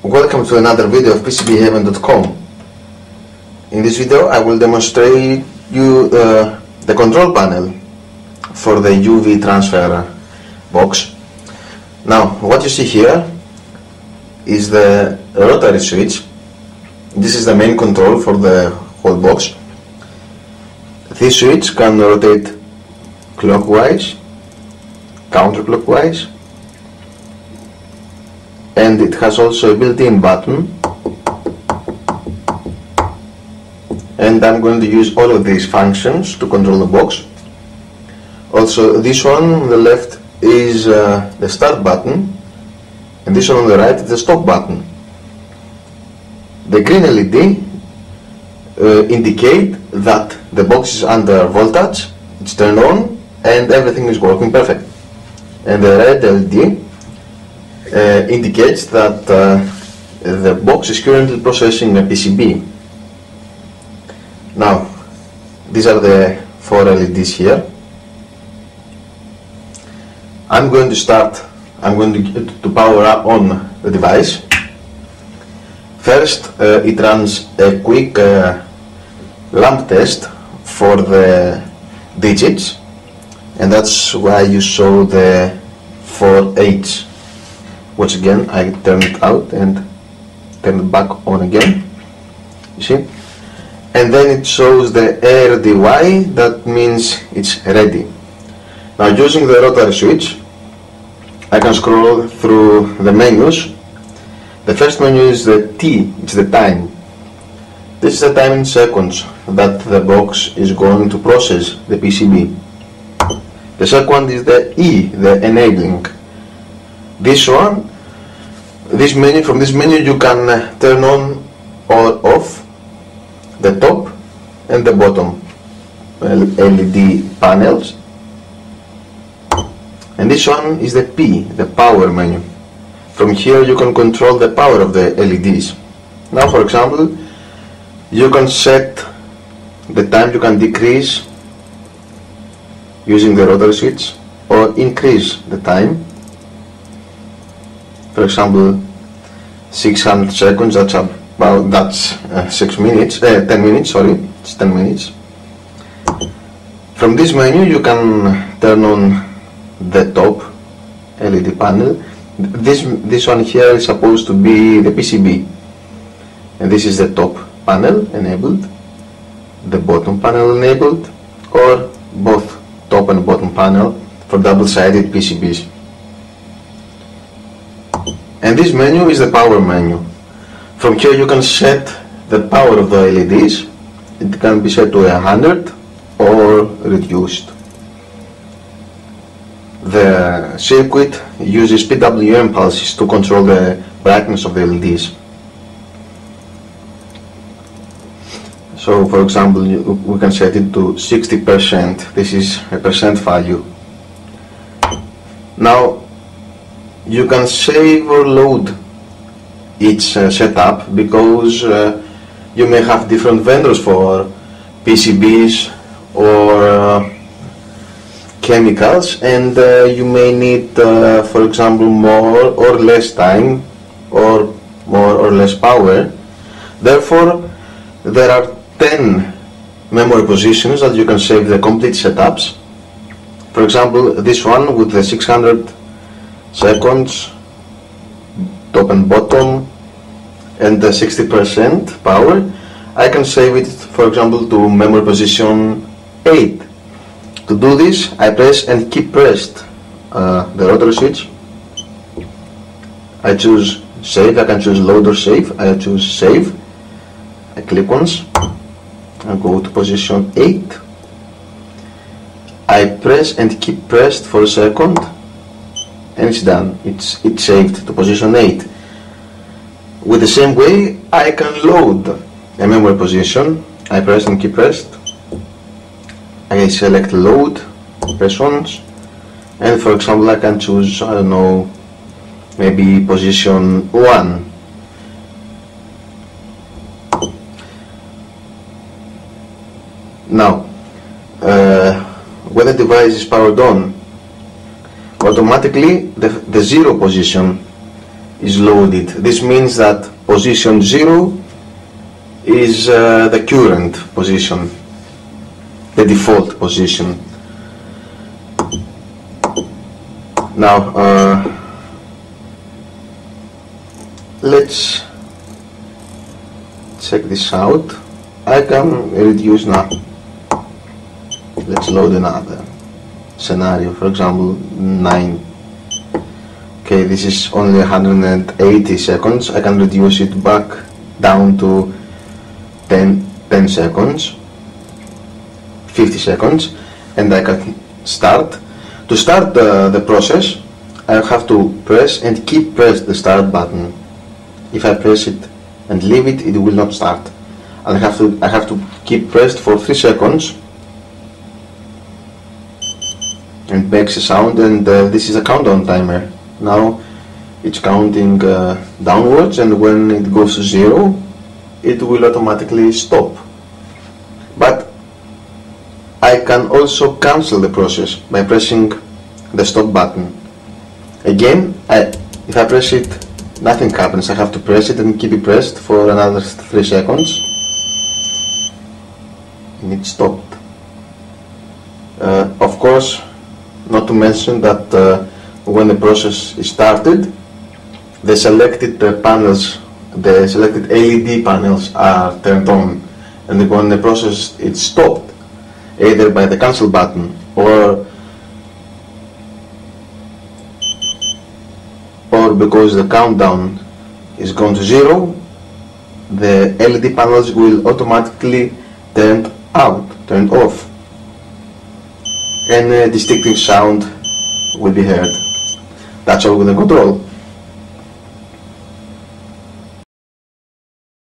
Welcome to another video of PCBHeaven.com. In this video I will demonstrate you the control panel for the UV transfer box. Now what you see here is the rotary switch. This is the main control for the whole box. This switch can rotate clockwise, counterclockwise, and it has also a built-in button, and I'm going to use all of these functions to control the box. Also, this one on the left is the start button, and this one on the right is the stop button. The green LED indicate that the box is under voltage, it's turned on, and everything is working perfect. And the red LED indicates that the box is currently processing a PCB. Now, these are the 4 LEDs here. I'm going to power up on the device. First, it runs a quick lamp test for the digits, and that's why you saw the 4H. Once again, I turn it out and turn it back on again, you see, and then it shows the RDY, that means it's ready. Now, using the rotary switch, I can scroll through the menus. The first menu is the T, it's the time. This is the time in seconds that the box is going to process the PCB. The second is the E, the enabling. From this menu you can turn on or off the top and the bottom LED panels. And this one is the P, the power menu. From here you can control the power of the LEDs. Now, for example, you can set the time you can decrease using the rotary switch, or increase the time. For example, 600 seconds, that's 10 minutes, sorry, it's 10 minutes. From this menu you can turn on the top LED panel. This one here is supposed to be the PCB, and this is the top panel enabled, the bottom panel enabled, or both top and bottom panel for double-sided PCBs. And this menu is the power menu. From here you can set the power of the LEDs. It can be set to 100 or reduced. The circuit uses PWM pulses to control the brightness of the LEDs. So, for example, we can set it to 60%. This is a percent value. Now, you can save or load each setup, because you may have different vendors for PCBs or chemicals, and you may need, for example, more or less time or more or less power. Therefore, there are 10 memory positions that you can save the complete setups. For example, this one with the 600 seconds, top and bottom, and the 60% power, I can save it, for example, to memory position 8. To do this, I press and keep pressed the rotary switch. I choose save. I can choose load or save. I choose save. I click once and go to position 8. I press and keep pressed for a second, and it's done. It's saved to position 8. With the same way, I can load a memory position. I press and keep pressed. I select load, press once, and for example I can choose, I don't know, maybe position 1. Now, when the device is powered on, automatically the 0 position is loaded. This means that position 0 is the current position, the default position. Now let's check this out. I can reduce now. Let's load another scenario, for example 9. Okay, this is only 180 seconds. I can reduce it back down to 10 seconds, 50 seconds, and I can start. To start the process, I have to press and keep press the start button. If I press it and leave it, it will not start. And I have to keep pressed for 3 seconds, and makes a sound, and this is a countdown timer. Now it's counting downwards, and when it goes to 0, it will automatically stop. But I can also cancel the process by pressing the stop button. Again, if I press it, nothing happens. I have to press it and keep it pressed for another 3 seconds, and it stopped. Of course, not to mention that when the process is started, the selected panels, the selected LED panels are turned on, and when the process is stopped, either by the cancel button or because the countdown is gone to 0, the LED panels will automatically turn off, and a distinctive sound will be heard. That's all with the control.